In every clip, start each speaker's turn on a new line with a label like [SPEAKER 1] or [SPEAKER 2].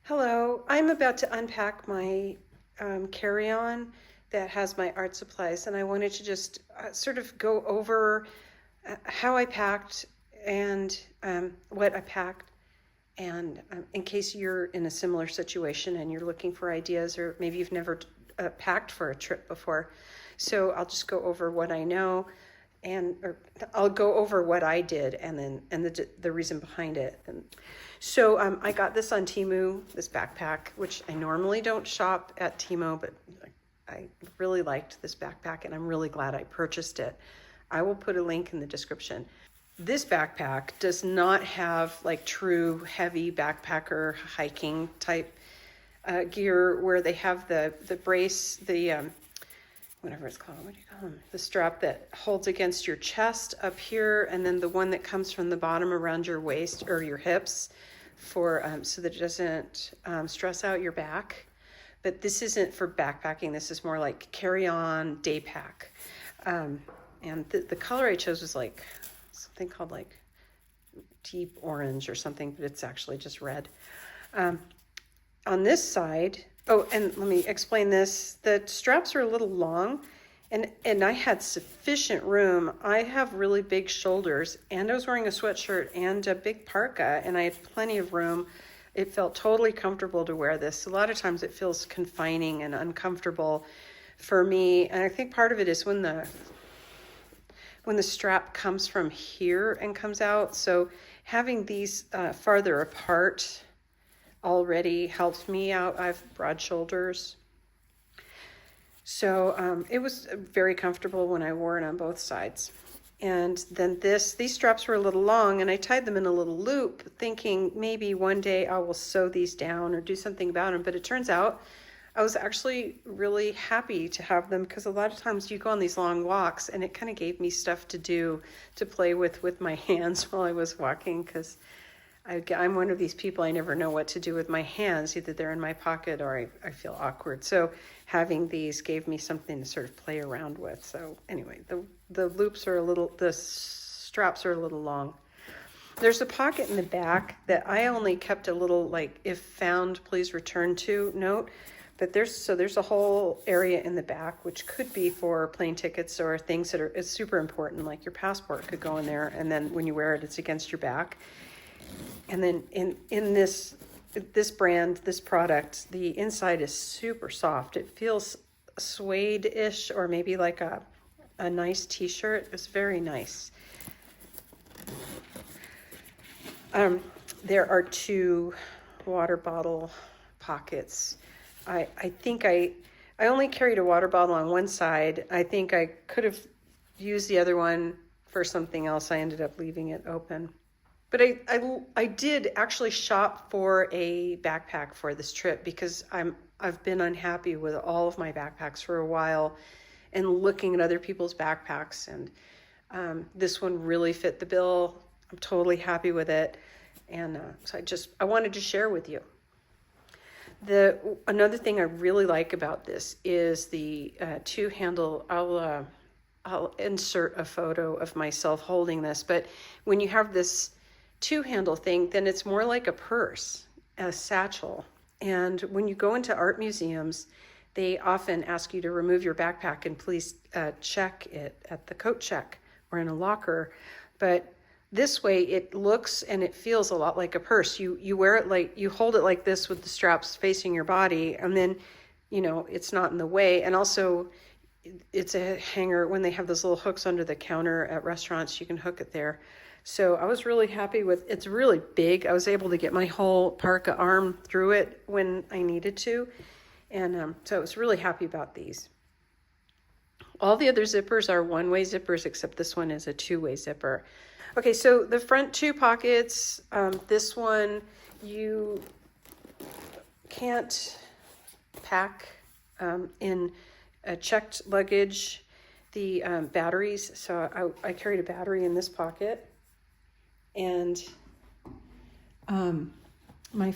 [SPEAKER 1] Hello, I'm about to unpack my carry-on that has my art supplies, and I wanted to just sort of go over how I packed and what I packed, and in case you're in a similar situation and you're looking for ideas, or maybe you've never packed for a trip before. So I'll just go over what I know, or I'll go over what I did and the reason behind it. And so I got this on Temu, this backpack, which I normally don't shop at Temu, but I really liked this backpack and I'm really glad I purchased it. I will put a link in the description. This backpack does not have like true heavy backpacker hiking type gear where they have the brace, whatever it's called, what do you call them? The strap that holds against your chest up here, and then the one that comes from the bottom around your waist or your hips for so that it doesn't stress out your back. But this isn't for backpacking. This is more like carry-on day pack. And the color I chose was like something called like deep orange or something, but it's actually just red. On this side, oh, and let me explain this. The straps are a little long, and I had sufficient room. I have really big shoulders, and I was wearing a sweatshirt and a big parka, and I had plenty of room. It felt totally comfortable to wear this. A lot of times it feels confining and uncomfortable for me, and I think part of it is when the strap comes from here and comes out. So having these farther apart already helps me out. I have broad shoulders. So it was very comfortable when I wore it on both sides. And then these straps were a little long, and I tied them in a little loop thinking maybe one day I will sew these down or do something about them. But it turns out I was actually really happy to have them, because a lot of times you go on these long walks and it kind of gave me stuff to do, to play with my hands while I was walking, because I'm one of these people, I never know what to do with my hands. Either they're in my pocket or I feel awkward. So having these gave me something to sort of play around with. So anyway, the straps are a little long. There's a pocket in the back that I only kept a little, like, if found, please return to note. But there's a whole area in the back, which could be for plane tickets or things that it's super important, like your passport could go in there. And then when you wear it, it's against your back. And then in this brand, this product, the inside is super soft. It feels suede-ish, or maybe like a nice t-shirt. It's very nice. There are two water bottle pockets. I think I only carried a water bottle on one side. I think I could have used the other one for something else. I ended up leaving it open. But I did actually shop for a backpack for this trip, because I've been unhappy with all of my backpacks for a while, and looking at other people's backpacks, and this one really fit the bill. I'm totally happy with it, and so I wanted to share with you. Another thing I really like about this is the two-handle. I'll insert a photo of myself holding this, but when you have this two-handle thing, then it's more like a purse, a satchel. And when you go into art museums, they often ask you to remove your backpack and please check it at the coat check or in a locker. But this way it looks and it feels a lot like a purse. You wear it like, you hold it like this with the straps facing your body, and then, it's not in the way. And also it's a hanger. When they have those little hooks under the counter at restaurants, you can hook it there. So I was really happy with, it's really big. I was able to get my whole parka arm through it when I needed to. And so I was really happy about these. All the other zippers are one-way zippers, except this one is a two-way zipper. Okay, so the front two pockets, this one, you can't pack in a checked luggage, the batteries. So I carried a battery in this pocket. And my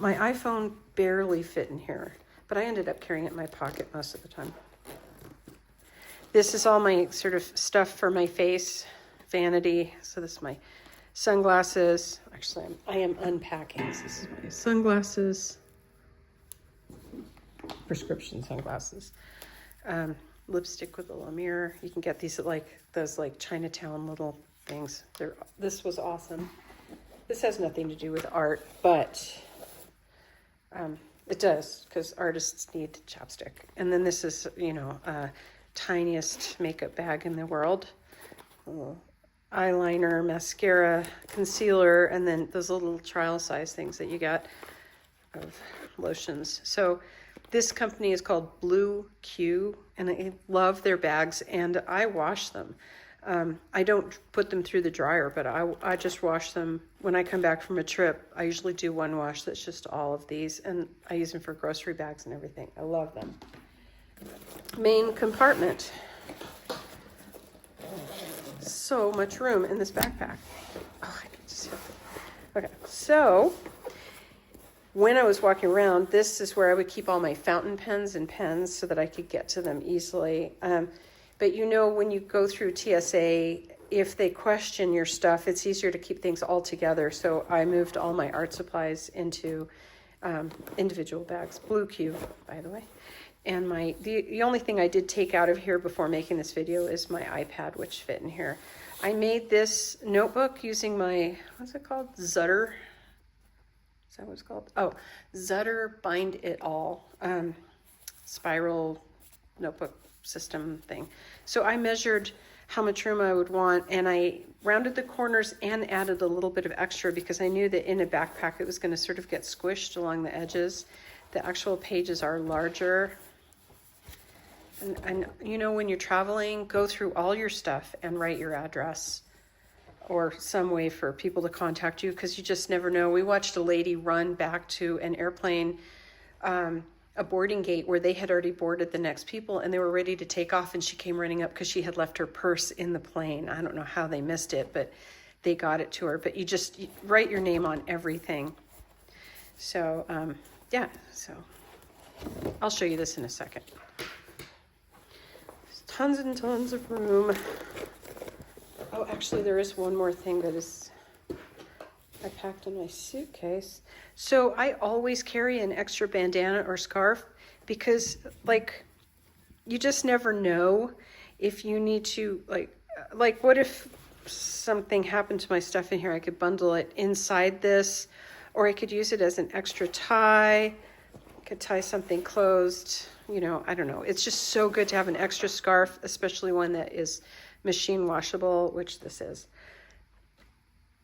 [SPEAKER 1] iPhone barely fit in here, but I ended up carrying it in my pocket most of the time. This is all my sort of stuff for my face, vanity. So this is my sunglasses. Actually, I am unpacking. This is my sunglasses, prescription sunglasses. Lipstick with a little mirror. You can get these at like those like Chinatown little things. This was awesome. This has nothing to do with art, but it does, because artists need chapstick. And then this is, you know, tiniest makeup bag in the world. Eyeliner, mascara, concealer, and then those little trial size things that you got of lotions. So this company is called Blue Q, and I love their bags, and I wash them. I don't put them through the dryer, but I just wash them when I come back from a trip. I usually do one wash that's just all of these, and I use them for grocery bags and everything. I love them. Main compartment. So much room in this backpack. Oh, I can see it. Okay, so when I was walking around, this is where I would keep all my fountain pens and pens so that I could get to them easily. But you know, when you go through TSA, if they question your stuff, it's easier to keep things all together. So I moved all my art supplies into individual bags. Blue Q, by the way. And the only thing I did take out of here before making this video is my iPad, which fit in here. I made this notebook using my, what's it called? Zutter. Is that what it's called? Oh, Zutter Bind It All spiral notebook system thing. So I measured how much room I would want, and I rounded the corners and added a little bit of extra because I knew that in a backpack it was going to sort of get squished along the edges. The actual pages are larger. And you know, when you're traveling, go through all your stuff and write your address or some way for people to contact you, because you just never know. We watched a lady run back to an airplane, a boarding gate where they had already boarded the next people, and they were ready to take off, and she came running up because she had left her purse in the plane. I don't know how they missed it, but they got it to her. But you write your name on everything. So yeah, so I'll show you this in a second. There's tons and tons of room. Oh, actually, there is one more thing that I packed in my suitcase. So I always carry an extra bandana or scarf because, like, you just never know if you need to, like what if something happened to my stuff in here? I could bundle it inside this, or I could use it as an extra tie. I could tie something closed, you know, I don't know. It's just so good to have an extra scarf, especially one that is machine washable, which this is.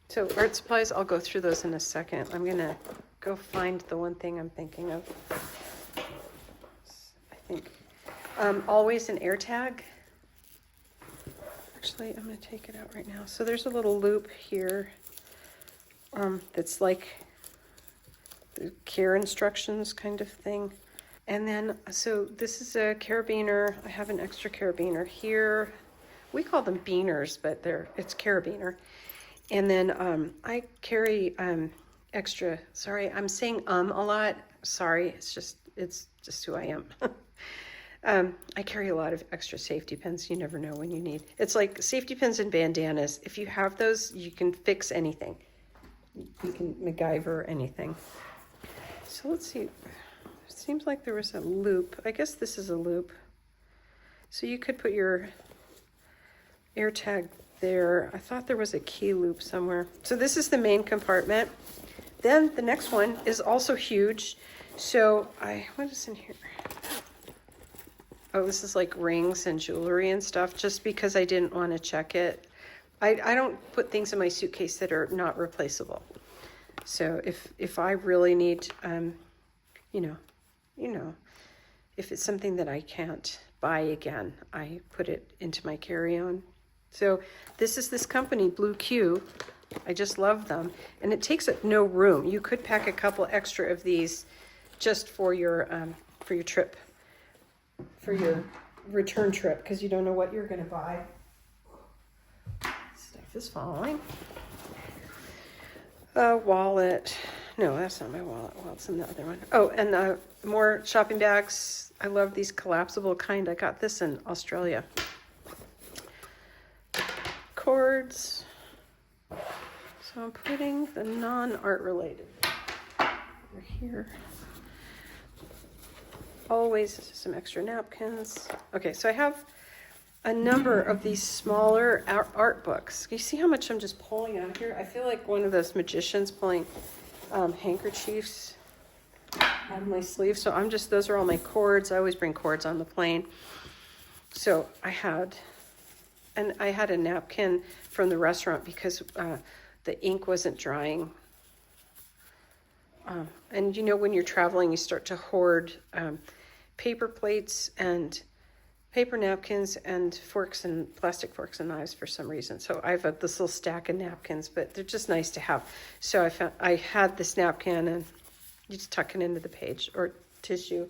[SPEAKER 1] So art supplies, I'll go through those in a second. I'm going to go find the one thing I'm thinking of. I think always an air tag. Actually, I'm going to take it out right now. So there's a little loop here that's like the care instructions kind of thing. And then, so this is a carabiner. I have an extra carabiner here. We call them beaners, but it's carabiner. And then I carry extra, sorry, I'm saying a lot. Sorry, it's just who I am. I carry a lot of extra safety pins. You never know when you need. It's like safety pins and bandanas. If you have those, you can fix anything. You can MacGyver anything. So let's see. It seems like there was a loop. I guess this is a loop. So you could put your air tag there. I thought there was a key loop somewhere. So this is the main compartment. Then the next one is also huge. So what is in here? Oh, this is like rings and jewelry and stuff, just because I didn't want to check it. I don't put things in my suitcase that are not replaceable. So if I really need, you know, if it's something that I can't buy again, I put it into my carry-on. So this is this company, Blue Q. I just love them. And it takes up no room. You could pack a couple extra of these just for your trip, for your return trip, because you don't know what you're going to buy. Stuff is falling. Wallet. No, that's not my wallet. Well, it's in the other one. Oh, and more shopping bags. I love these collapsible kind. I got this in Australia. Cords. So So I'm putting the non-art related over here. Always some extra napkins. Okay, so I have a number of these smaller art books. You see how much I'm just pulling out of here? I feel like one of those magicians pulling handkerchiefs out of my sleeve. So those are all my cords. I always bring cords on the plane. So I had a napkin from the restaurant because the ink wasn't drying. And you know, when you're traveling, you start to hoard paper plates and paper napkins and forks and plastic forks and knives for some reason. So I have this little stack of napkins, but they're just nice to have. So I had this napkin, and you just tuck it into the page or tissue.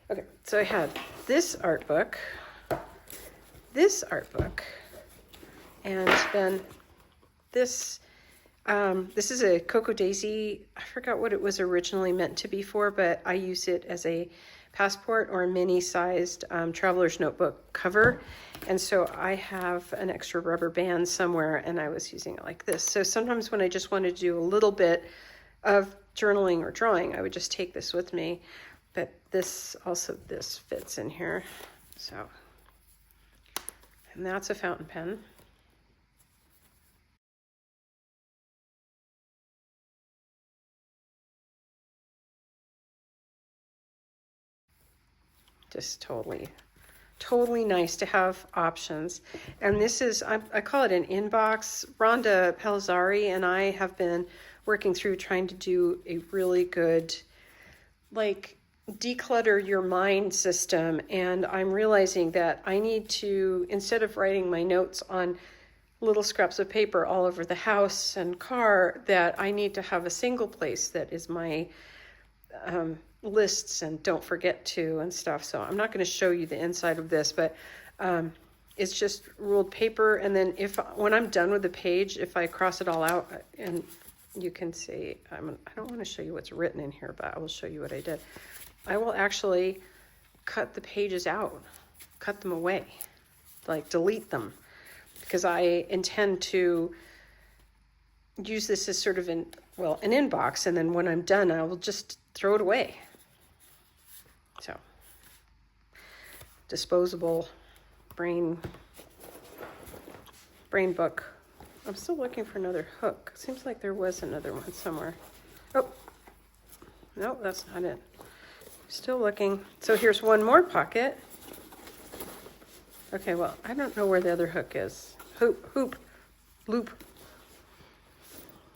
[SPEAKER 1] Okay, so I had this art book, and then this. This is a Cocoa Daisy. I forgot what it was originally meant to be for, but I use it as a passport or a mini-sized traveler's notebook cover. And so I have an extra rubber band somewhere, and I was using it like this. So sometimes when I just wanted to do a little bit of journaling or drawing, I would just take this with me. But this fits in here. So, and that's a fountain pen. Just totally nice to have options. And this is, I call it an inbox. Rhonda Pelzari and I have been working through trying to do a really good, like, declutter your mind system. And I'm realizing that I need to, instead of writing my notes on little scraps of paper all over the house and car, that I need to have a single place that is my lists and don't forget to and stuff. So I'm not going to show you the inside of this, but it's just ruled paper. And then when I'm done with the page, if I cross it all out, and you can see, I don't want to show you what's written in here, but I will show you what I did. I will actually cut the pages out, cut them away, like delete them, because I intend to use this as sort of an inbox. And then when I'm done, I will just throw it away. So, disposable brain book. I'm still looking for another hook. Seems like there was another one somewhere. Oh, no, that's not it. Still looking. So here's one more pocket. Okay, well, I don't know where the other hook is. Loop.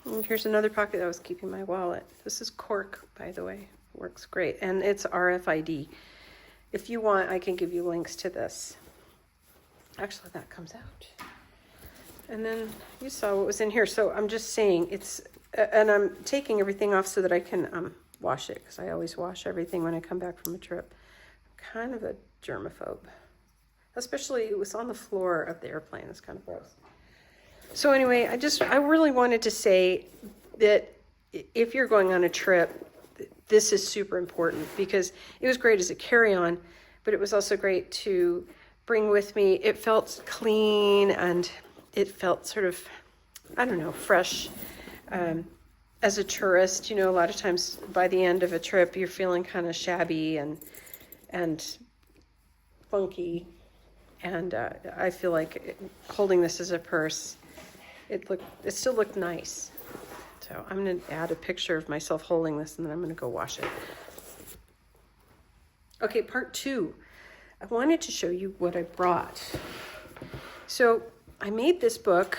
[SPEAKER 1] And here's another pocket that was keeping my wallet. This is cork, by the way. Works great. And it's RFID. If you want, I can give you links to this. Actually, that comes out. And then you saw what was in here. So I'm just saying and I'm taking everything off so that I can wash it, because I always wash everything when I come back from a trip. I'm kind of a germaphobe. Especially it was on the floor of the airplane. It's kind of gross. So anyway, I really wanted to say that if you're going on a trip, this is super important, because it was great as a carry-on, but it was also great to bring with me. It felt clean and it felt sort of, I don't know, fresh. As a tourist, you know, a lot of times by the end of a trip, you're feeling kind of shabby and funky. And I feel like holding this as a purse, it still looked nice. So I'm going to add a picture of myself holding this, and then I'm going to go wash it. Okay, part 2. I wanted to show you what I brought. So I made this book.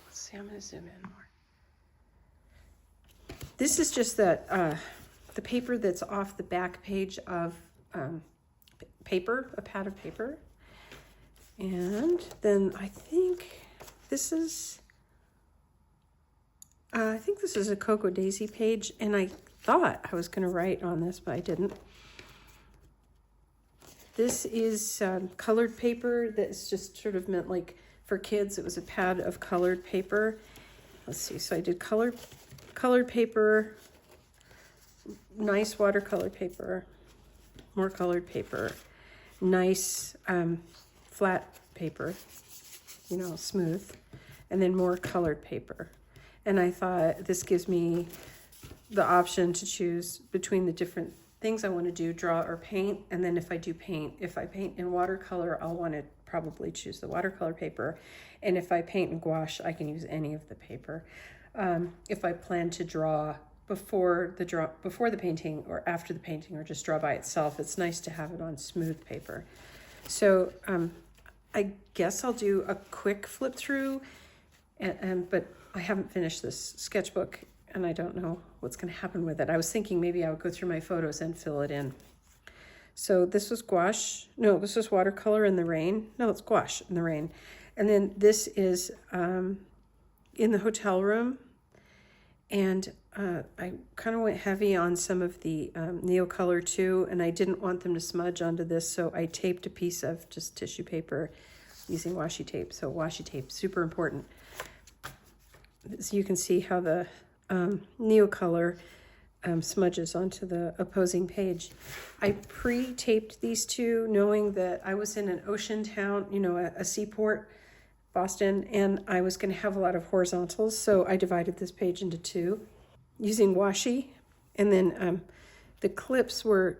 [SPEAKER 1] Let's see, I'm going to zoom in more. This is just the paper that's off the back page of paper, a pad of paper. And then I think this is a Cocoa Daisy page, and I thought I was going to write on this, but I didn't. This is colored paper that's just sort of meant like for kids. It was a pad of colored paper. Let's see, so I did colored paper, nice watercolor paper, more colored paper, nice flat paper, you know, smooth, and then more colored paper. And I thought this gives me the option to choose between the different things I want to do, draw or paint. And then if I do paint, if I paint in watercolor, I'll want to probably choose the watercolor paper. And if I paint in gouache, I can use any of the paper. If I plan to draw before the painting or after the painting, or just draw by itself, it's nice to have it on smooth paper. So I guess I'll do a quick flip through, but I haven't finished this sketchbook and I don't know what's going to happen with it. I was thinking maybe I would go through my photos and fill it in. So this was gouache. No, this was watercolor in the rain. No, it's gouache in the rain. And then this is in the hotel room. And I kind of went heavy on some of the Neocolor II, and I didn't want them to smudge onto this, so I taped a piece of just tissue paper using washi tape. So washi tape, super important. So you can see how the Neocolor smudges onto the opposing page. I pre-taped these two knowing that I was in an ocean town, you know, a seaport, Boston, and I was going to have a lot of horizontals, so I divided this page into two using washi. And then the clips were,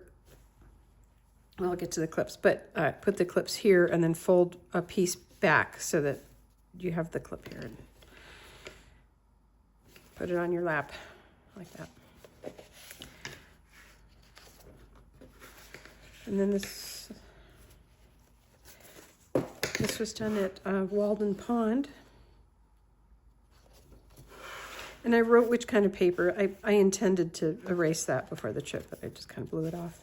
[SPEAKER 1] well, I'll get to the clips, but put the clips here and then fold a piece back so that you have the clip here. And put it on your lap like that. And then this was done at Walden Pond. And I wrote which kind of paper. I intended to erase that before the trip, but I just kind of blew it off.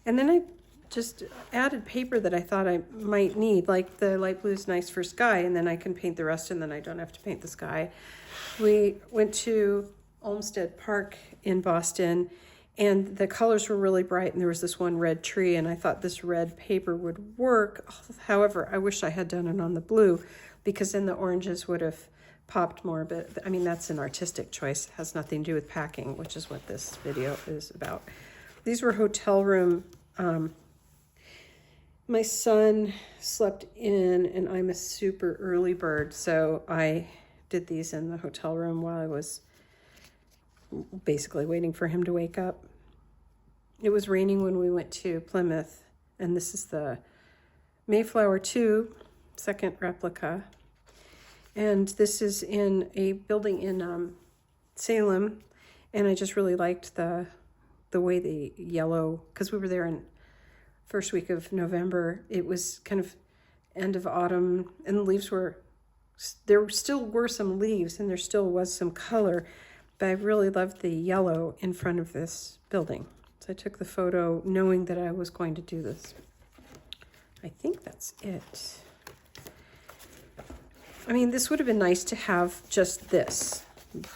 [SPEAKER 1] And then I just added paper that I thought I might need, like the light blue is nice for sky, and then I can paint the rest, and then I don't have to paint the sky. We went to Olmsted Park in Boston, and the colors were really bright, and there was this one red tree, and I thought this red paper would work. However, I wish I had done it on the blue, because then the oranges would have popped more, but I mean, that's an artistic choice. It has nothing to do with packing, which is what this video is about. These were hotel room. My son slept in, and I'm a super early bird, so I did these in the hotel room while I was basically waiting for him to wake up. It was raining when we went to Plymouth, and this is the Mayflower II, second replica. And this is in a building in Salem, and I just really liked the way the yellow, because we were there in first week of November. It was kind of end of autumn, and the leaves were, there still were some leaves, and there still was some color, but I really loved the yellow in front of this building. So I took the photo knowing that I was going to do this. I think that's it. I mean, this would have been nice to have just this,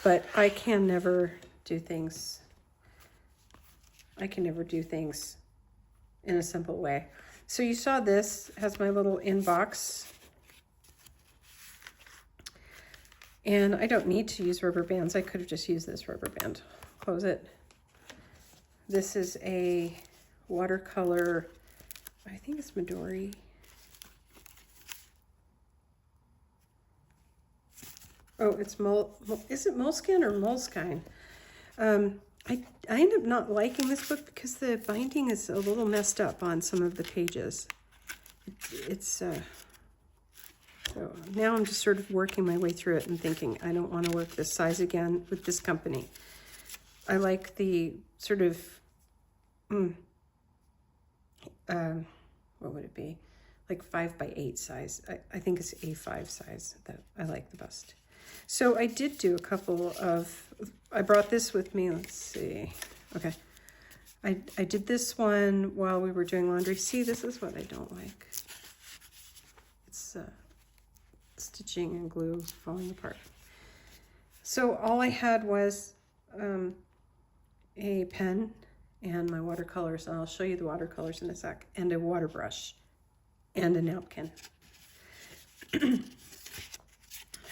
[SPEAKER 1] but I can never do things. I can never do things in a simple way. So you saw this has my little inbox, and I don't need to use rubber bands. I could have just used this rubber band. Close it. This is a watercolor, I think it's Midori. Oh, it's is it Moleskine or Moleskine? I ended up not liking this book because the binding is a little messed up on some of the pages. So now I'm just sort of working my way through it and thinking I don't want to work this size again with this company. I like the sort of, what would it be? Like 5x8 size. I think it's A5 size that I like the best. So I did do a couple of, I brought this with me, let's see. Okay. I did this one while we were doing laundry. See, this is what I don't like. It's stitching and glue falling apart. So all I had was a pen and my watercolors, and I'll show you the watercolors in a sec, and a water brush and a napkin.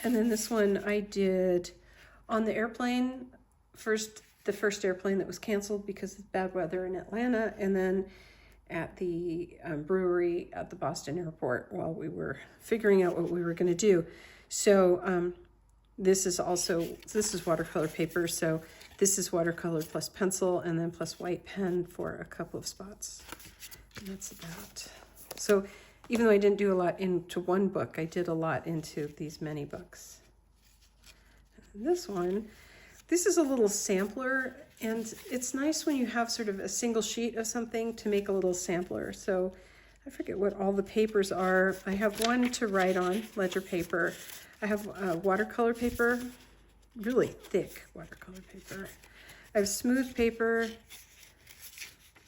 [SPEAKER 1] And then this one I did on the airplane, the first airplane that was canceled because of bad weather in Atlanta, and then at the brewery at the Boston airport while we were figuring out what we were going to do. So This is watercolor paper, so this is watercolor plus pencil and then plus white pen for a couple of spots. And that's about. So even though I didn't do a lot into one book, I did a lot into these many books. And this is a little sampler, and it's nice when you have sort of a single sheet of something to make a little sampler. So I forget what all the papers are. I have one to write on, ledger paper. I have watercolor paper, really thick watercolor paper. I have smooth paper.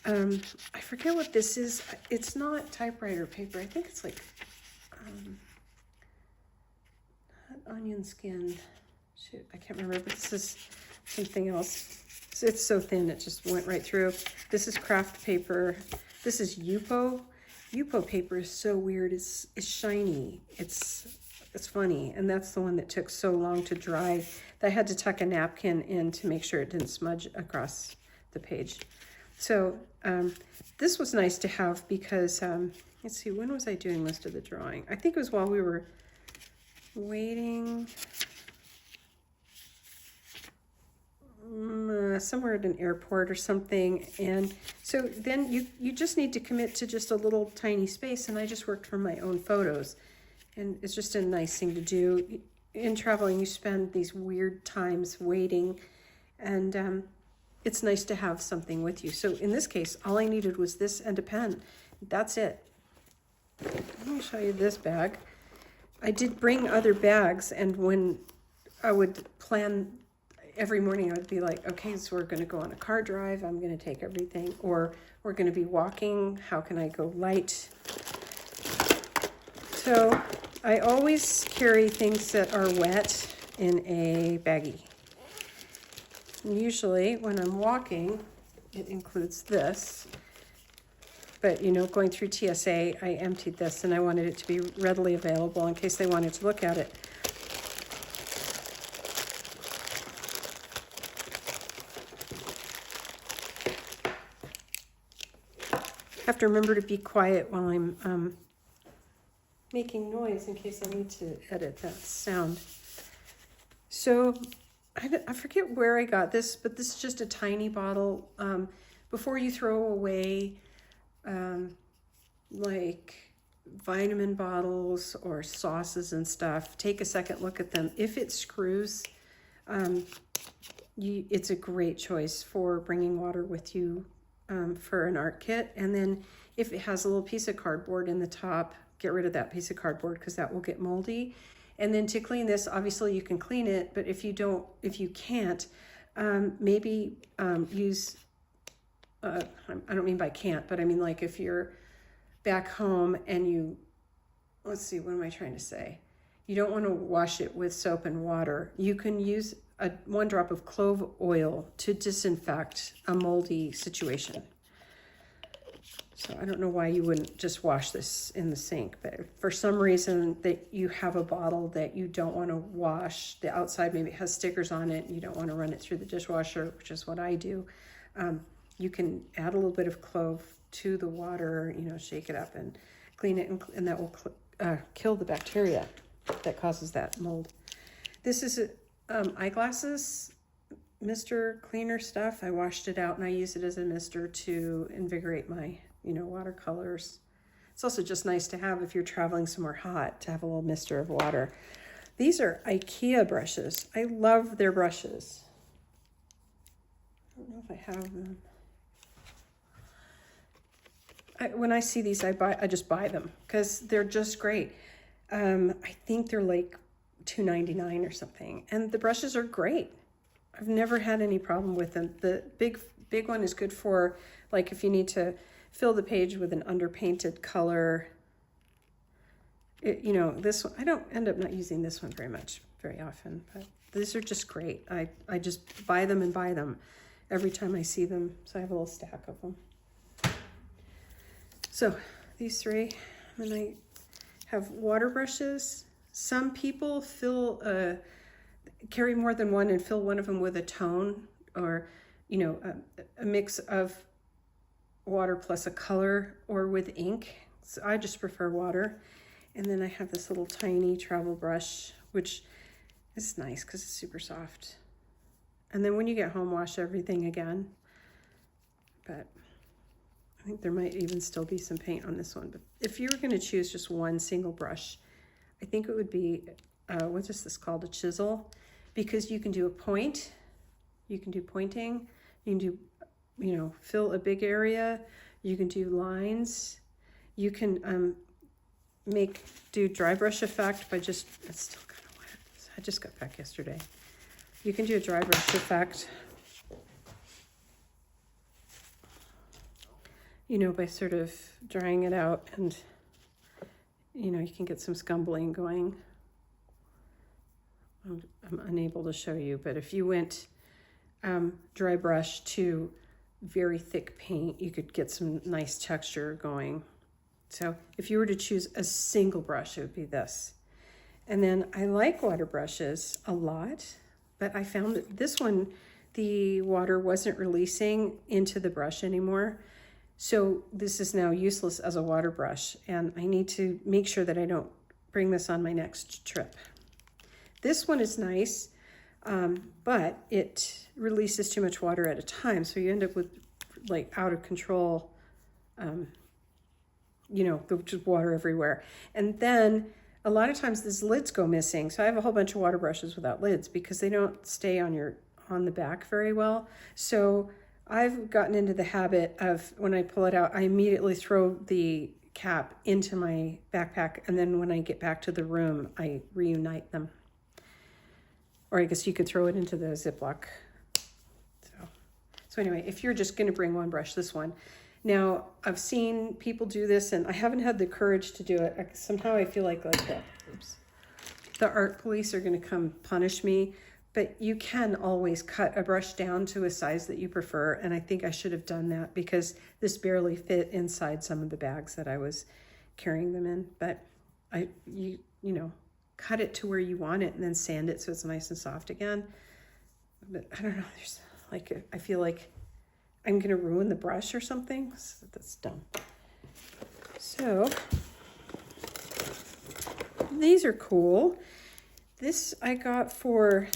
[SPEAKER 1] I forget what this is. It's not typewriter paper. I think it's like not onion skin. Shoot, I can't remember, but this is something else. It's so thin, it just went right through. This is craft paper. This is Yupo. Yupo paper is so weird. It's shiny. It's funny, and that's the one that took so long to dry that I had to tuck a napkin in to make sure it didn't smudge across the page. So this was nice to have because, let's see, when was I doing most of the drawing? I think it was while we were waiting somewhere at an airport or something. And so then you just need to commit to just a little tiny space, and I just worked from my own photos. And it's just a nice thing to do. In traveling, you spend these weird times waiting, and it's nice to have something with you. So in this case, all I needed was this and a pen. That's it. Let me show you this bag. I did bring other bags, and when I would plan every morning, I would be like, okay, so we're going to go on a car drive. I'm going to take everything. Or we're going to be walking. How can I go light? So I always carry things that are wet in a baggie. Usually when I'm walking, it includes this. But, you know, going through TSA, I emptied this, and I wanted it to be readily available in case they wanted to look at it. I have to remember to be quiet while I'm making noise in case I need to edit that sound. So I forget where I got this, but this is just a tiny bottle. Before you throw away like vitamin bottles or sauces and stuff, take a second look at them. If it screws, it's a great choice for bringing water with you for an art kit. And then if it has a little piece of cardboard in the top, get rid of that piece of cardboard because that will get moldy. And then to clean this, obviously you can clean it, but if you can't, maybe use, I don't mean by can't, but I mean like if you're back home and let's see, what am I trying to say? You don't want to wash it with soap and water. You can use 1 drop of clove oil to disinfect a moldy situation. So I don't know why you wouldn't just wash this in the sink, but if for some reason that you have a bottle that you don't want to wash, the outside maybe has stickers on it, and you don't want to run it through the dishwasher, which is what I do, you can add a little bit of clove to the water, shake it up and clean it, and that will kill the bacteria that causes that mold. This is eyeglasses mister cleaner stuff. I washed it out and I use it as a mister to invigorate my watercolors. It's also just nice to have if you're traveling somewhere hot to have a little mister of water. These are IKEA brushes. I love their brushes. I don't know if I have them. When I see these, I just buy them because they're just great. I think they're like $2.99 or something, and the brushes are great. I've never had any problem with them. The big one is good for like if you need to fill the page with an underpainted color. This one, I don't end up not using this one very often, but these are just great. I just buy them and buy them every time I see them. So I have a little stack of them. So these 3, and I have water brushes. Some people carry more than one and fill one of them with a tone or, a mix of water plus a color or with ink. So I just prefer water. And then I have this little tiny travel brush, which It's nice because it's super soft. And then when you get home, wash everything again. But I think there might even still be some paint on this one. But if you were going to choose just one single brush, I think it would be, what is this called? A chisel. Because you can do a point, you can do pointing, you can do, you know, fill a big area, you can do lines, you can do dry brush effect by just, it's still kind of wet. I just got back yesterday. You can do a dry brush effect, you know, by sort of drying it out, and, you know, you can get some scumbling going. I'm unable to show you, but if you went dry brush to very thick paint, you could get some nice texture going. So if you were to choose a single brush, it would be this. And then I like water brushes a lot, but I found that this one, the water wasn't releasing into the brush anymore. So this is now useless as a water brush, and I need to make sure that I don't bring this on my next trip. This one is nice, but it releases too much water at a time, so you end up with like out of control, you know, just water everywhere. And then a lot of times these lids go missing. So I have a whole bunch of water brushes without lids because they don't stay on the back very well. So I've gotten into the habit of, when I pull it out, I immediately throw the cap into my backpack, and then when I get back to the room, I reunite them. Or I guess you could throw it into the Ziploc. So anyway, if you're just going to bring one brush, this one. Now, I've seen people do this, and I haven't had the courage to do it. Somehow I feel like the art police are going to come punish me. But you can always cut a brush down to a size that you prefer, and I think I should have done that because this barely fit inside some of the bags that I was carrying them in. But you know, cut it to where you want it and then sand it so it's nice and soft again. But I don't know, there's like, I feel like I'm gonna ruin the brush or something. So that's dumb. So these are cool. This I got for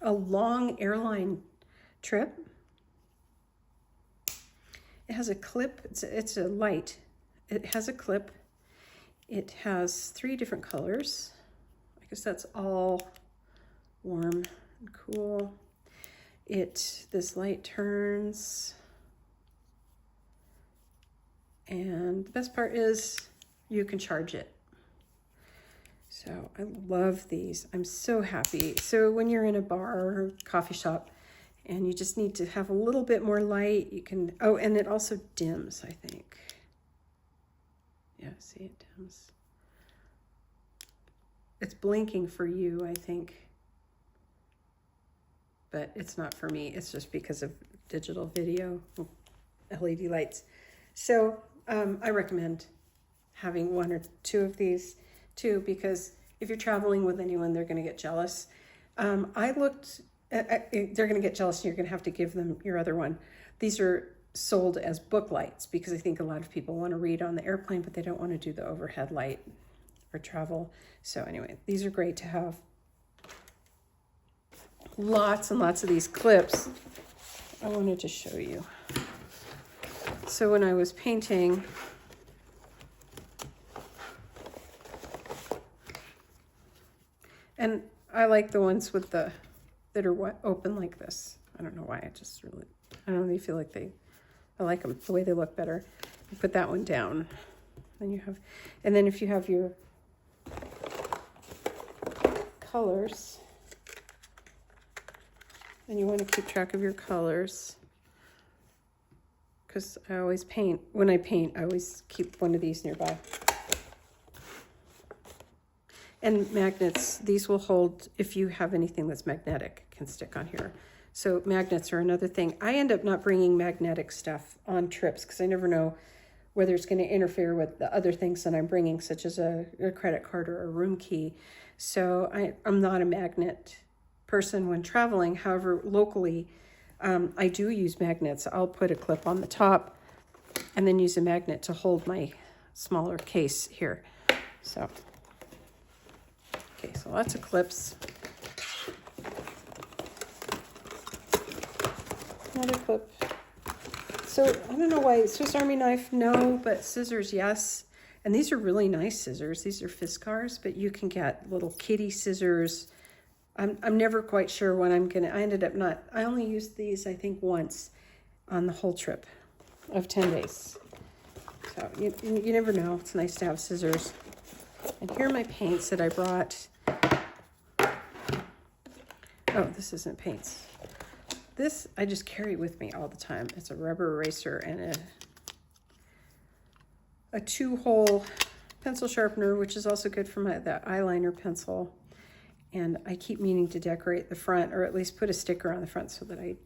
[SPEAKER 1] a long airline trip. It has a clip. It's a light. It has a clip. It has 3 different colors. I guess that's all warm and cool. This light turns. And the best part is you can charge it. So I love these. I'm so happy. So when you're in a bar or coffee shop and you just need to have a little bit more light, you can, oh, and it also dims, I think. Yeah, see, it dims. It's blinking for you, I think. But it's not for me. It's just because of digital video, LED lights. So I recommend having 1 or 2 of these too, because if you're traveling with anyone, they're going to get jealous. They're going to get jealous and you're going to have to give them your other one. These are sold as book lights because I think a lot of people want to read on the airplane, but they don't want to do the overhead light for travel. So anyway, these are great to have. Lots and lots of these clips. I wanted to show you. So when I was painting, and I like the ones with that are open like this. I don't know why, I don't really feel like I like them, the way they look better. You put that one down. And then if you have your colors, and you want to keep track of your colors, because I always paint, when I paint, I always keep one of these nearby. And magnets, these will hold, if you have anything that's magnetic, can stick on here. So magnets are another thing. I end up not bringing magnetic stuff on trips because I never know whether it's going to interfere with the other things that I'm bringing, such as a credit card or a room key. So I'm not a magnet person when traveling. However, locally, I do use magnets. I'll put a clip on the top and then use a magnet to hold my smaller case here. So, okay, so lots of clips. another clip. So I don't know why, Swiss Army knife, no, but scissors, yes. And these are really nice scissors. These are Fiskars, but you can get little kitty scissors. I'm never quite sure when I'm gonna, I only used these, I think, once on the whole trip of 10 days. So you never know. It's nice to have scissors. And here are my paints that I brought. Oh, this isn't paints. This I just carry with me all the time. It's a rubber eraser and a 2-hole pencil sharpener, which is also good for the eyeliner pencil. And I keep meaning to decorate the front, or at least put a sticker on the front so that I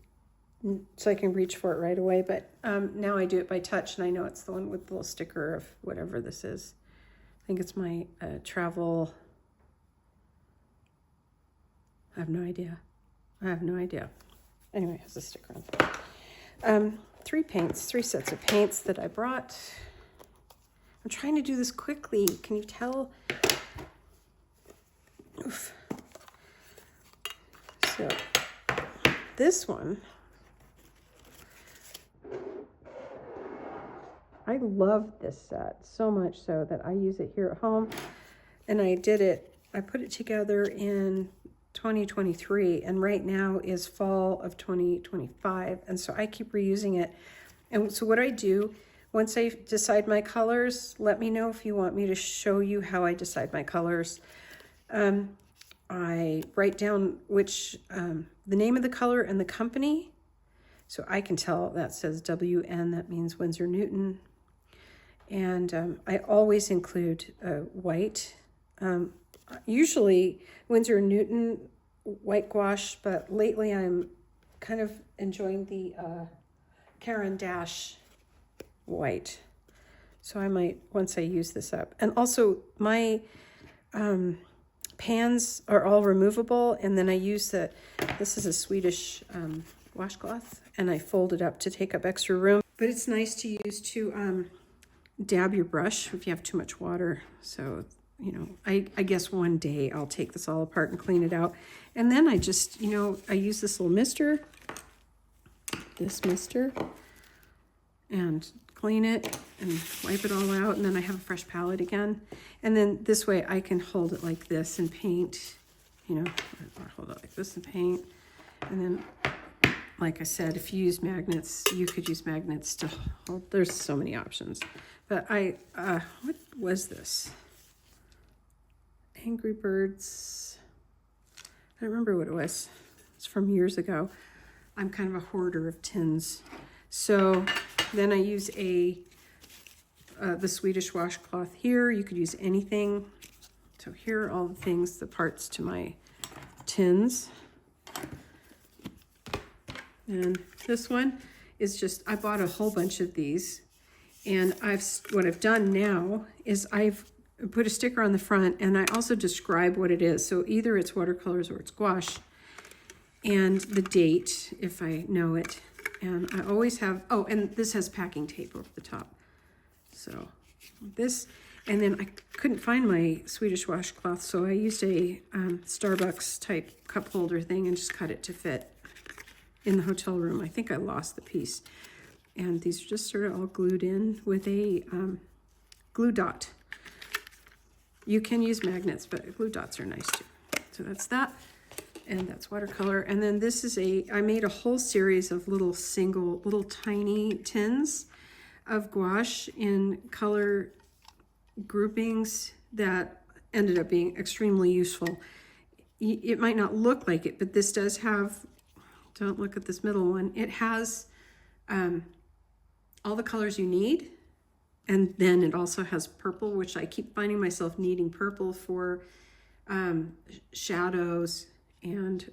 [SPEAKER 1] can reach for it right away. But now I do it by touch, and I know it's the one with the little sticker of whatever this is. I think it's my travel. I have no idea. Anyway, it has a sticker on it. 3 sets of paints that I brought. I'm trying to do this quickly. Can you tell? Oof. So this one, I love this set so much so that I use it here at home. And I put it together in 2023, and right now is fall of 2025. And so I keep reusing it. And so what I do, once I decide my colors, let me know if you want me to show you how I decide my colors. I write down the name of the color and the company. So I can tell that says WN, that means Winsor Newton. And I always include white. Usually Winsor Newton white gouache, but lately I'm kind of enjoying the Caran d'Ache white. So I might, once I use this up. And also my pans are all removable, and then I use this is a Swedish washcloth, and I fold it up to take up extra room. But it's nice to use to dab your brush if you have too much water. So, I guess one day I'll take this all apart and clean it out. And then I just, I use this little mister, and clean it and wipe it all out, and then I have a fresh palette again. And then this way I can hold it like this and paint, or hold it like this and paint. And then, like I said, if you use magnets, you could use magnets to hold. There's so many options. But what was this? Angry Birds. I don't remember what it was. It's from years ago. I'm kind of a hoarder of tins. So then I use the Swedish washcloth here. You could use anything. So here are all the things, the parts to my tins. And this one is just, I bought a whole bunch of these. And what I've done now is I've put a sticker on the front, and I also describe what it is. So either it's watercolors or it's gouache, and the date, if I know it. And I always have, and this has packing tape over the top. So this, and then I couldn't find my Swedish washcloth, so I used a Starbucks type cup holder thing and just cut it to fit in the hotel room. I think I lost the piece. And these are just sort of all glued in with a glue dot. You can use magnets, but glue dots are nice too. So that's that. And that's watercolor. And then this is I made a whole series of little tiny tins of gouache in color groupings that ended up being extremely useful. It might not look like it, but this does have, don't look at this middle one, it has all the colors you need. And then it also has purple, which I keep finding myself needing purple for shadows and,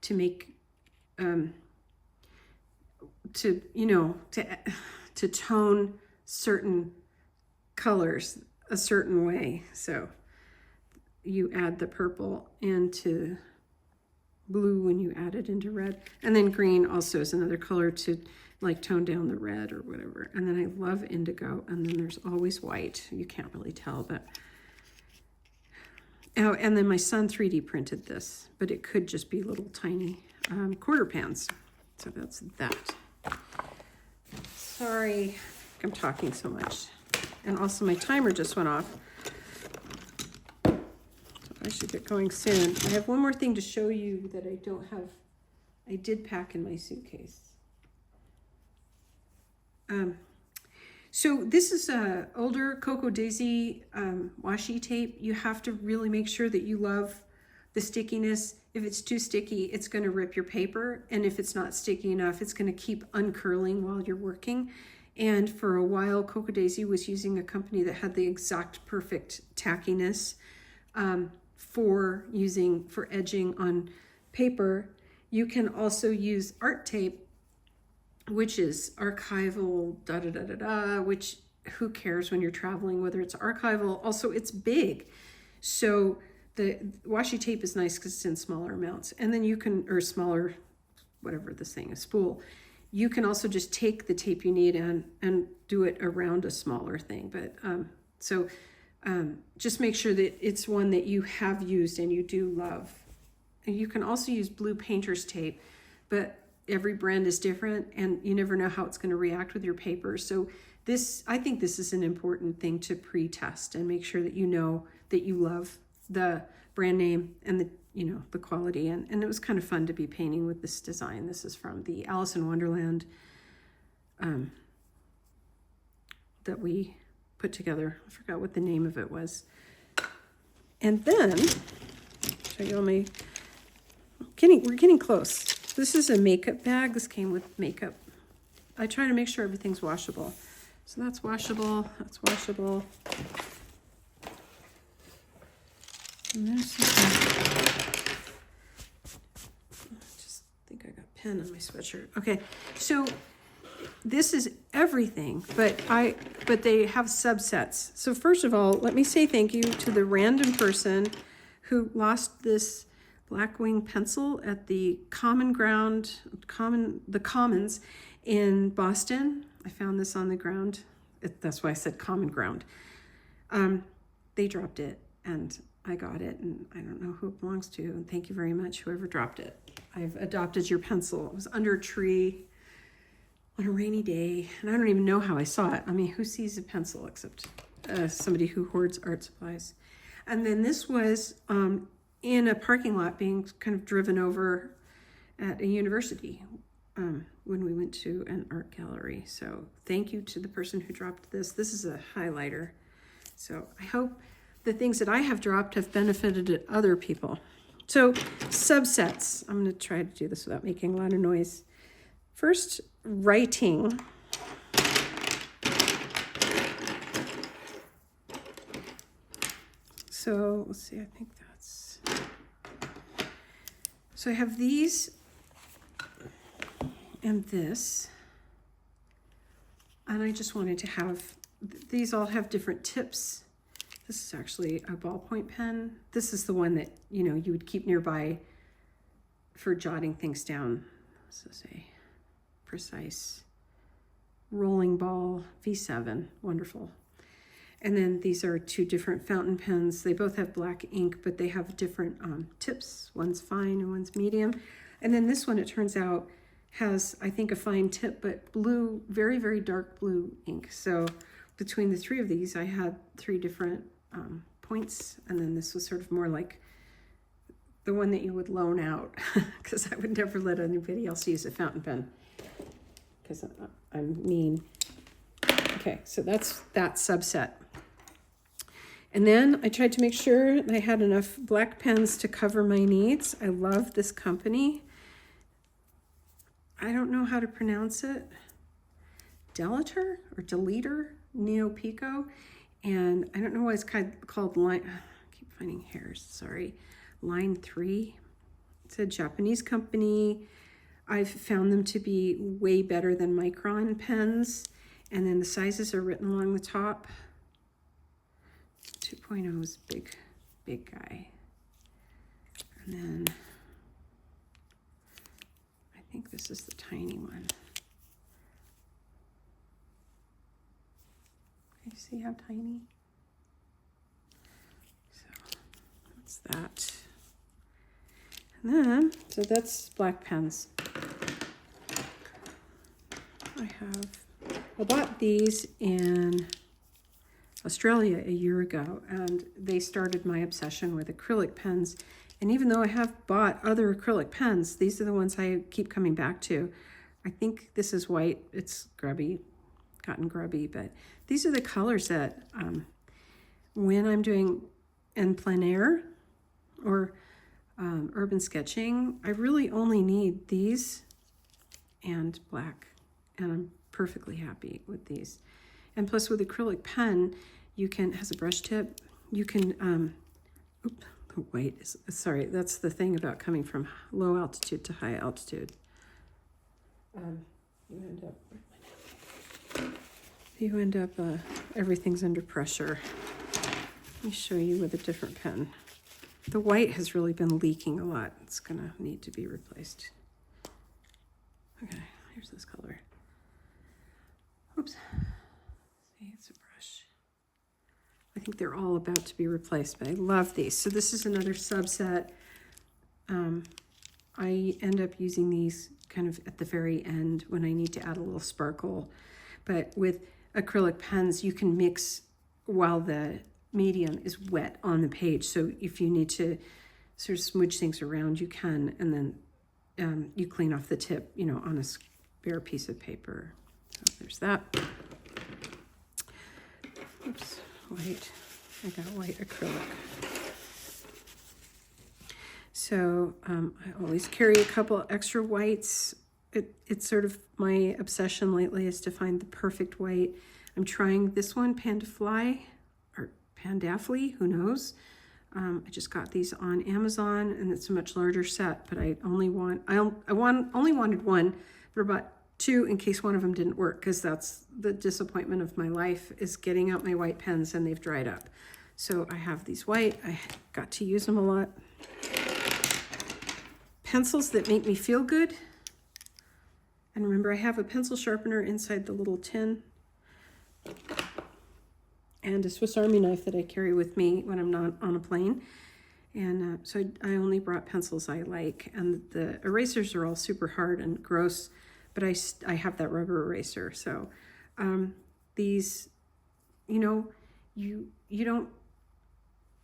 [SPEAKER 1] to make, to tone certain colors a certain way. So you add the purple into blue when you add it into red. And then green also is another color to like tone down the red or whatever. And then I love indigo. And then there's always white. You can't really tell, but. Oh, and then my son 3D printed this, but it could just be little tiny quarter pans. So that's that. Sorry, I'm talking so much. And also my timer just went off. So I should get going soon. I have one more thing to show you that I don't have. I did pack in my suitcase. So this is a older Cocoa Daisy washi tape. You have to really make sure that you love the stickiness. If it's too sticky, it's going to rip your paper. And if it's not sticky enough, it's going to keep uncurling while you're working. And for a while, Cocoa Daisy was using a company that had the exact perfect tackiness for edging on paper. You can also use art tape, which is archival, which who cares when you're traveling, whether it's archival. Also, it's big. So the washi tape is nice because it's in smaller amounts. And then you can, or smaller, whatever this thing is, spool. You can also just take the tape you need and do it around a smaller thing. But just make sure that it's one that you have used and you do love. And you can also use blue painter's tape, but every brand is different and you never know how it's going to react with your paper. So I think this is an important thing to pre-test and make sure that you know that you love the brand name and the quality. And it was kind of fun to be painting with this design. This is from the Alice in Wonderland that we put together. I forgot what the name of it was. And then, show you all my, we're getting close. This is a makeup bag. This came with makeup. I try to make sure everything's washable. So that's washable, that's washable. And there's something. I just think I got pen on my sweatshirt. Okay, so this is everything, but they have subsets. So first of all, let me say thank you to the random person who lost this Blackwing pencil at the Commons in Boston. I found this on the ground. That's why I said common ground. They dropped it and I got it, and I don't know who it belongs to. And thank you very much, whoever dropped it. I've adopted your pencil. It was under a tree on a rainy day, and I don't even know how I saw it. I mean, who sees a pencil except somebody who hoards art supplies? And then this was in a parking lot being kind of driven over at a university when we went to an art gallery. So thank you to the person who dropped this. This is a highlighter. So I hope the things that I have dropped have benefited other people. So subsets. I'm going to try to do this without making a lot of noise. First, writing. So let's see, I think that's, so I have these and this, and I just wanted to have, these all have different tips. This is actually a ballpoint pen. This is the one that, you know, you would keep nearby for jotting things down. This is a precise rolling ball V7, wonderful. And then these are two different fountain pens. They both have black ink, but they have different tips. One's fine and one's medium. And then this one, it turns out, has, I think, a fine tip, but blue, very, very dark blue ink. So between the three of these, I had three different points. And then this was sort of more like the one that you would loan out, because I would never let anybody else use a fountain pen, because I'm mean. Okay, so that's that subset. And then I tried to make sure that I had enough black pens to cover my needs. I love this company. I don't know how to pronounce it. Deleter or Deleter, Neo Pico. And I don't know why it's called line, I keep finding hairs, sorry. Line 3. It's a Japanese company. I've found them to be way better than Micron pens. And then the sizes are written along the top. 2.0 is big guy. And then I think this is the tiny one. Okay, see how tiny? So that's that. And then, so that's black pens. I bought these in Australia a year ago, and they started my obsession with acrylic pens. And even though I have bought other acrylic pens, these are the ones I keep coming back to. I think this is white. It's grubby, gotten grubby, but these are the colors that when I'm doing en plein air or urban sketching, I really only need these and black, and I'm perfectly happy with these. And plus with acrylic pen, you can, has a brush tip, you can, oops, the white is, sorry, that's the thing about coming from low altitude to high altitude. You end up, everything's under pressure. Let me show you with a different pen. The white has really been leaking a lot. It's gonna need to be replaced. Okay, here's this color. Oops. See, it's a brush. I think they're all about to be replaced, but I love these. So this is another subset. I end up using these kind of at the very end when I need to add a little sparkle. But with acrylic pens, you can mix while the medium is wet on the page. So if you need to sort of smooch things around, you can, and then you clean off the tip, you know, on a spare piece of paper. So there's that. Oops, white. I got white acrylic. So I always carry a couple extra whites. It's sort of my obsession lately is to find the perfect white. I'm trying this one, Pandafly, or Pandafly, who knows? I just got these on Amazon, and it's a much larger set, but I only wanted one, but I bought two in case one of them didn't work, because that's the disappointment of my life, is getting out my white pens and they've dried up. So I have these white. I got to use them a lot. Pencils that make me feel good. And remember, I have a pencil sharpener inside the little tin, and a Swiss Army knife that I carry with me when I'm not on a plane. And so I only brought pencils I like, and the erasers are all super hard and gross, but I have that rubber eraser. So these, you know, you don't,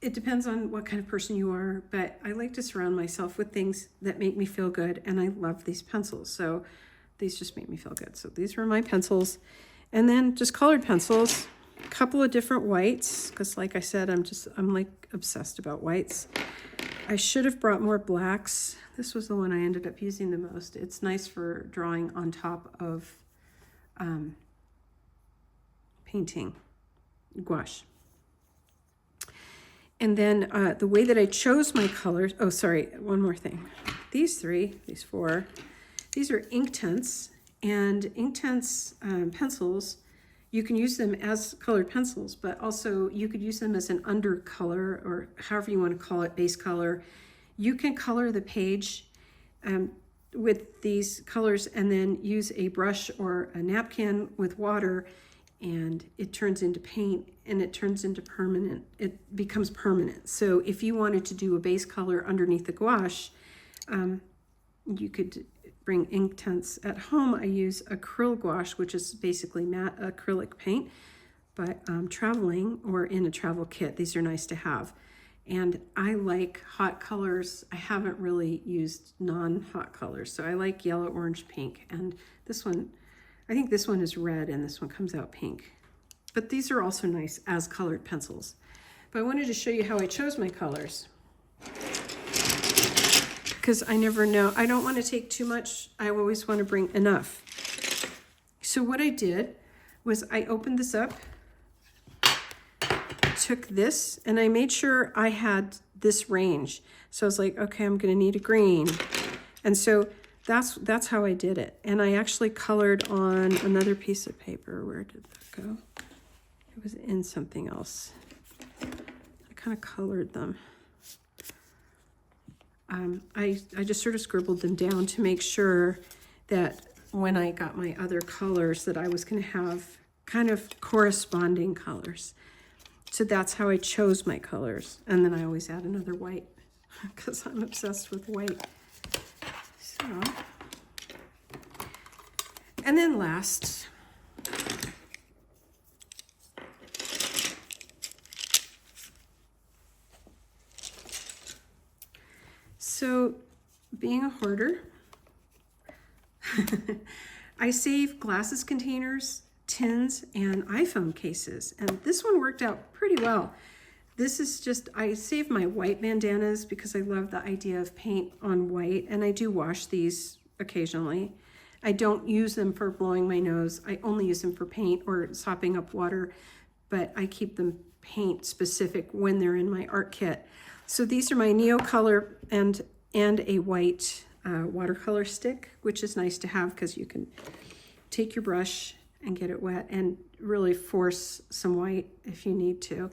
[SPEAKER 1] it depends on what kind of person you are, but I like to surround myself with things that make me feel good, and I love these pencils. So these just make me feel good. So these were my pencils. And then just colored pencils, a couple of different whites, because like I said, I'm like obsessed about whites. I should have brought more blacks. This was the one I ended up using the most. It's nice for drawing on top of painting, gouache. And then the way that I chose my colors, oh, sorry, one more thing. These four, these are Inktense, and Inktense pencils, you can use them as colored pencils, but also you could use them as an undercolor, or however you want to call it, base color. You can color the page with these colors and then use a brush or a napkin with water, and it turns into paint, and it turns into permanent. It becomes permanent. So if you wanted to do a base color underneath the gouache, you could bring Inktense. At home, I use acrylic gouache, which is basically matte acrylic paint, but traveling or in a travel kit, these are nice to have. And I like hot colors. I haven't really used non-hot colors, so I like yellow, orange, pink, and this one, I think this one is red and this one comes out pink. But these are also nice as colored pencils. But I wanted to show you how I chose my colors, because I never know. I don't want to take too much. I always want to bring enough. So what I did was I opened this up, took this, and I made sure I had this range. So I was like, okay, I'm going to need a green. And so that's how I did it. And I actually colored on another piece of paper. Where did that go? It was in something else. I kind of colored them. I just sort of scribbled them down to make sure that when I got my other colors that I was going to have kind of corresponding colors. So that's how I chose my colors. And then I always add another white because I'm obsessed with white. So, And then last, so being a hoarder, I save glasses containers, tins, and iPhone cases. And this one worked out pretty well. This is just, I save my white bandanas because I love the idea of paint on white, and I do wash these occasionally. I don't use them for blowing my nose. I only use them for paint or sopping up water, but I keep them paint specific when they're in my art kit. So these are my Neocolor and a white watercolor stick, which is nice to have because you can take your brush and get it wet and really force some white if you need to.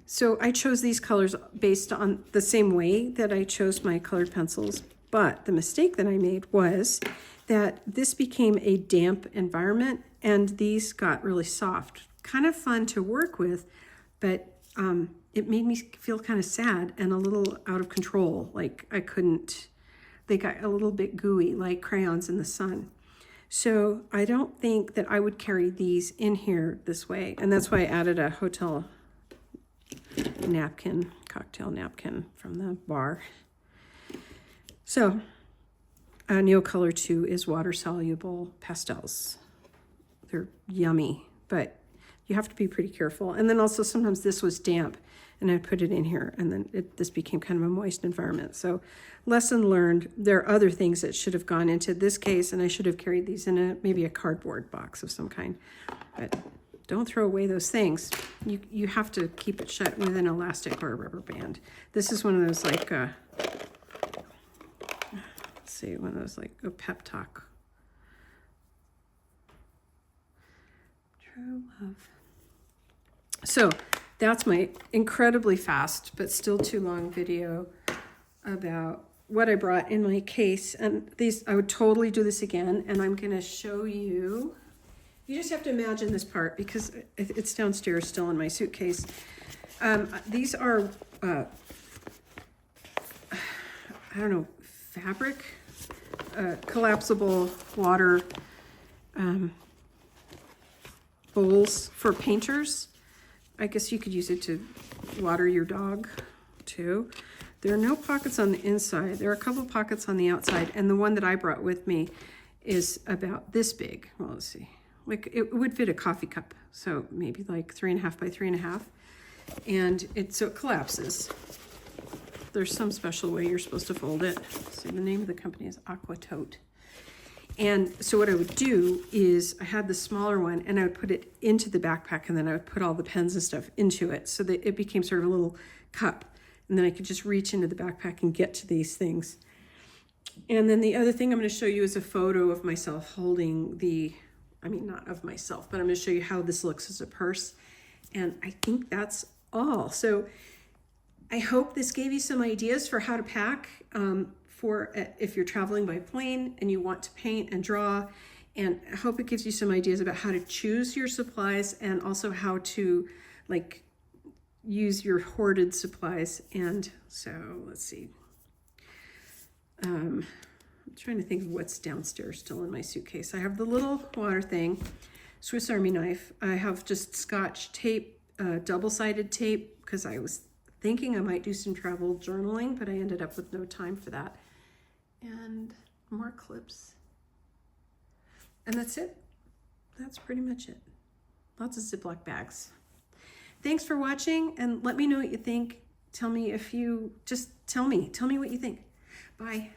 [SPEAKER 1] So I chose these colors based on the same way that I chose my colored pencils, but the mistake that I made was that this became a damp environment and these got really soft. Kind of fun to work with, but it made me feel kind of sad and a little out of control. Like they got a little bit gooey like crayons in the sun. So I don't think that I would carry these in here this way. And that's why I added a hotel napkin, cocktail napkin from the bar. So Neocolor II is water-soluble pastels. They're yummy, but you have to be pretty careful. And then also sometimes this was damp and I put it in here and then this became kind of a moist environment. So lesson learned, there are other things that should have gone into this case and I should have carried these in maybe a cardboard box of some kind. But don't throw away those things. You have to keep it shut with an elastic or a rubber band. This is one of those like, let's see, one of those like a pep talk. True love. So that's my incredibly fast, but still too long video about what I brought in my case. And these, I would totally do this again. And I'm going to show you, you just have to imagine this part because it's downstairs still in my suitcase. These are, I don't know, fabric, collapsible water bowls for painters. I guess you could use it to water your dog too. There are no pockets on the inside. There are a couple pockets on the outside. And the one that I brought with me is about this big. Well, let's see. Like it would fit a coffee cup. So maybe like 3.5 by 3.5. And so it collapses. There's some special way you're supposed to fold it. So the name of the company is Aqua Tote. And so what I would do is I had the smaller one and I would put it into the backpack and then I would put all the pens and stuff into it so that it became sort of a little cup. And then I could just reach into the backpack and get to these things. And then the other thing I'm going to show you is a photo of myself holding not of myself, but I'm going to show you how this looks as a purse. And I think that's all. So I hope this gave you some ideas for how to pack if you're traveling by plane and you want to paint and draw. And I hope it gives you some ideas about how to choose your supplies and also how to use your hoarded supplies. And so let's see. I'm trying to think of what's downstairs still in my suitcase. I have the little water thing, Swiss Army knife. I have just Scotch tape, double-sided tape, because I was thinking I might do some travel journaling, but I ended up with no time for that. And more clips. And that's it. That's pretty much it. Lots of Ziploc bags. Thanks for watching and let me know what you think. Tell me what you think. Bye.